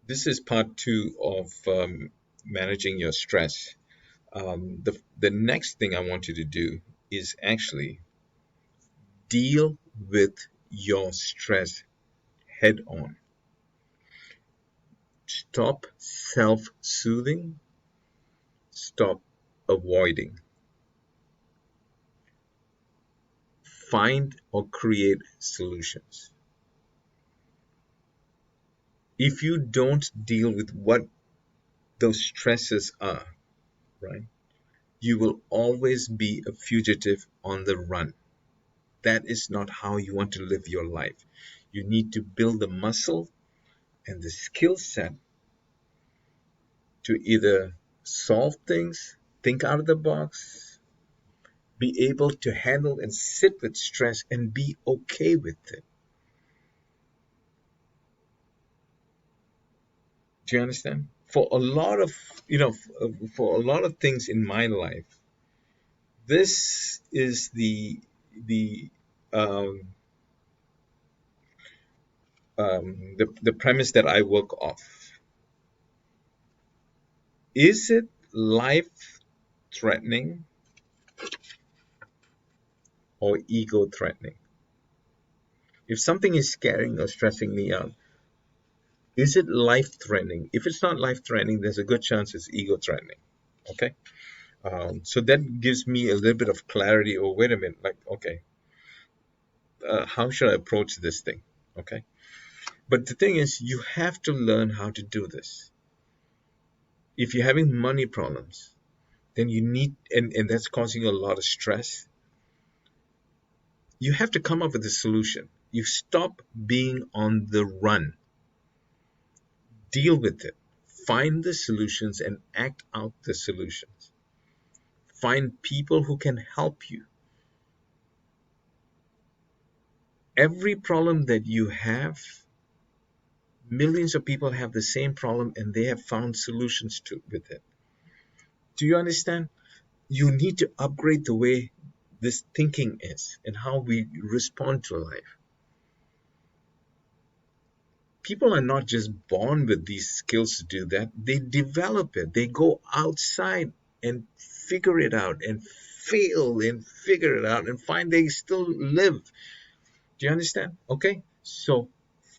This is part two of managing your stress. The next thing I want you to do is actually deal with your stress head on. Stop self soothing, stop avoiding. Find or create solutions. If you don't deal with what those stresses are, right, you will always be a fugitive on the run. That is not how you want to live your life. You need to build the muscle and the skill set to either solve things, think out of the box, be able to handle and sit with stress and be okay with it. Do you understand? For a lot of, for a lot of things in my life, this is the um, the premise that I work off. Is it life threatening or ego threatening? If something is scaring or stressing me out, is it life threatening? If it's not life threatening, there's a good chance it's ego threatening. Okay. So that gives me a little bit of clarity. Oh, wait a minute. Like, okay, how should I approach this thing? Okay. But the thing is, you have to learn how to do this. If you're having money problems, then you need, and that's causing you a lot of stress, you have to come up with a solution. You stop being on the run. Deal with it. Find the solutions and act out the solutions. Find people who can help you. Every problem that you have, millions of people have the same problem and they have found solutions to with it. Do you understand? You need to upgrade the way this thinking is and how we respond to life. People are not just born with these skills to do that, they develop it. They go outside and figure it out and fail and figure it out and find they still live. Do you understand? Okay, so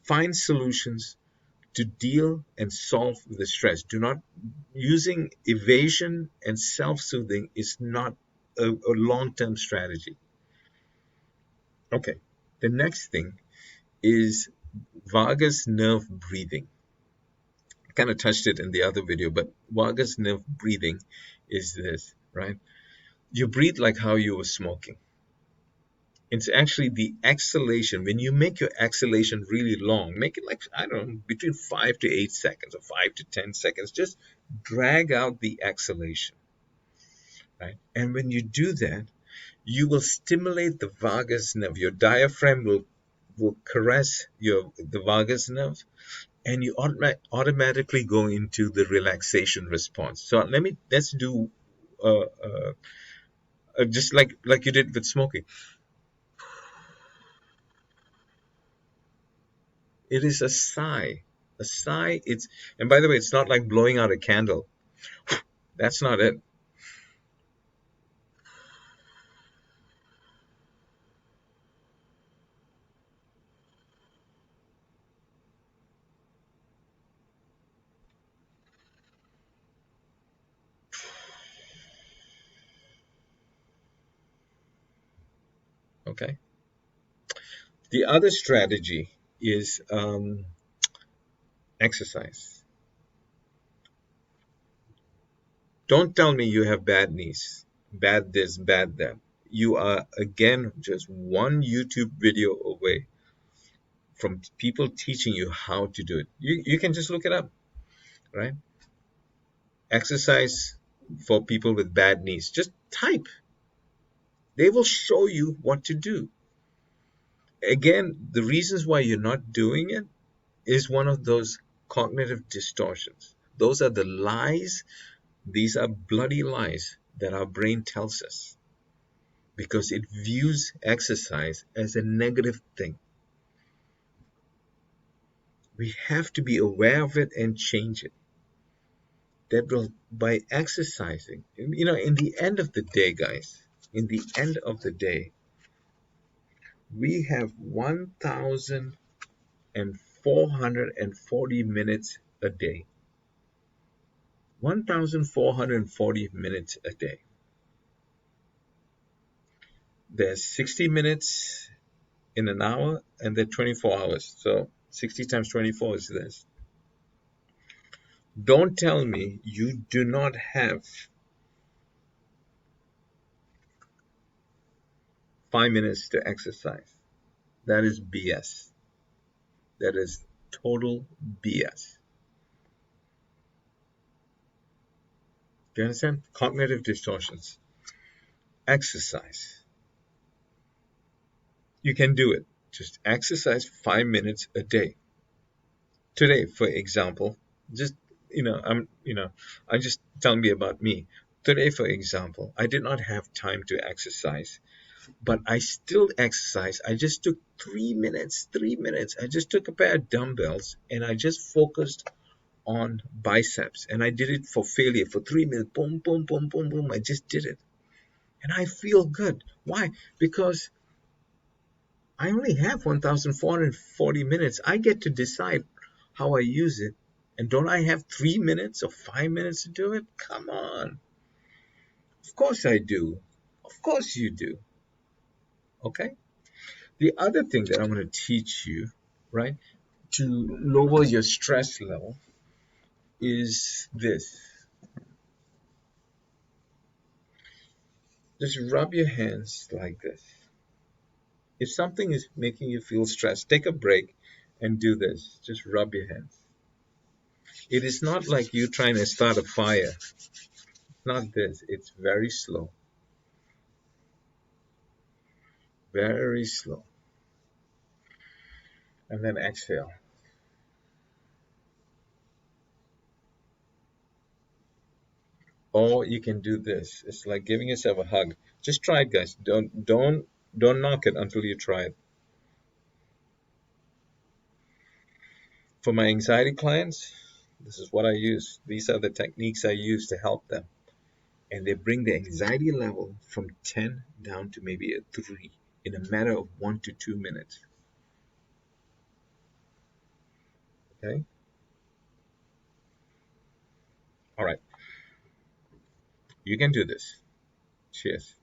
find solutions to deal and solve the stress. Do not, using evasion and self-soothing is not a long-term strategy. Okay, the next thing is vagus nerve breathing. I kind of touched it in the other video, but vagus nerve breathing is this, right? You breathe like how you were smoking. It's actually the exhalation. When you make your exhalation really long, make it like, I don't know, between 5 to 8 seconds or 5 to 10 seconds. Just drag out the exhalation, right? And when you do that, you will stimulate the vagus nerve. Your diaphragm will caress the vagus nerve, and you automatically go into the relaxation response. So let's do just like you did with smoking. It is a sigh. A sigh. And by the way, it's not like blowing out a candle. That's not it. Okay. The other strategy is exercise. Don't tell me you have bad knees, bad this, bad that. You are again just one YouTube video away from people teaching you how to do it. You can just look it up, right? Exercise for people with bad knees. Just type. They will show you what to do. Again, the reasons why you're not doing it is one of those cognitive distortions. Those are the lies. These are bloody lies that our brain tells us because it views exercise as a negative thing. We have to be aware of it and change it. That will, by exercising, in the end of the day, guys, in the end of the day, we have 1,440 minutes a day. 1,440 minutes a day. There's 60 minutes in an hour, and then 24 hours. So 60 times 24 is this. Don't tell me you do not have 5 minutes to exercise. That is BS. That is total BS. Do you understand? Cognitive distortions. Exercise. You can do it. Just exercise 5 minutes a day. Today, for example, just I'm just telling you about me. Today, for example, I did not have time to exercise, but I still exercise. I just took 3 minutes, 3 minutes. I just took a pair of dumbbells and I just focused on biceps. And I did it for failure for 3 minutes. Boom, boom, boom, boom, boom. I just did it. And I feel good. Why? Because I only have 1,440 minutes. I get to decide how I use it. And don't I have 3 minutes or 5 minutes to do it? Come on. Of course I do. Of course you do. Okay? The other thing that I'm going to teach you, right, to lower your stress level is this. Just rub your hands like this. If something is making you feel stressed, take a break and do this. Just rub your hands. It is not like you trying to start a fire. Not this. It's very slow. Very slow. And then exhale. Or you can do this. It's like giving yourself a hug. Just try it, guys. Don't knock it until you try it. For my anxiety clients, this is what I use. These are the techniques I use to help them. And they bring the anxiety level from 10 down to maybe a 3 in a matter of 1 to 2 minutes. Okay? All right. You can do this. Cheers.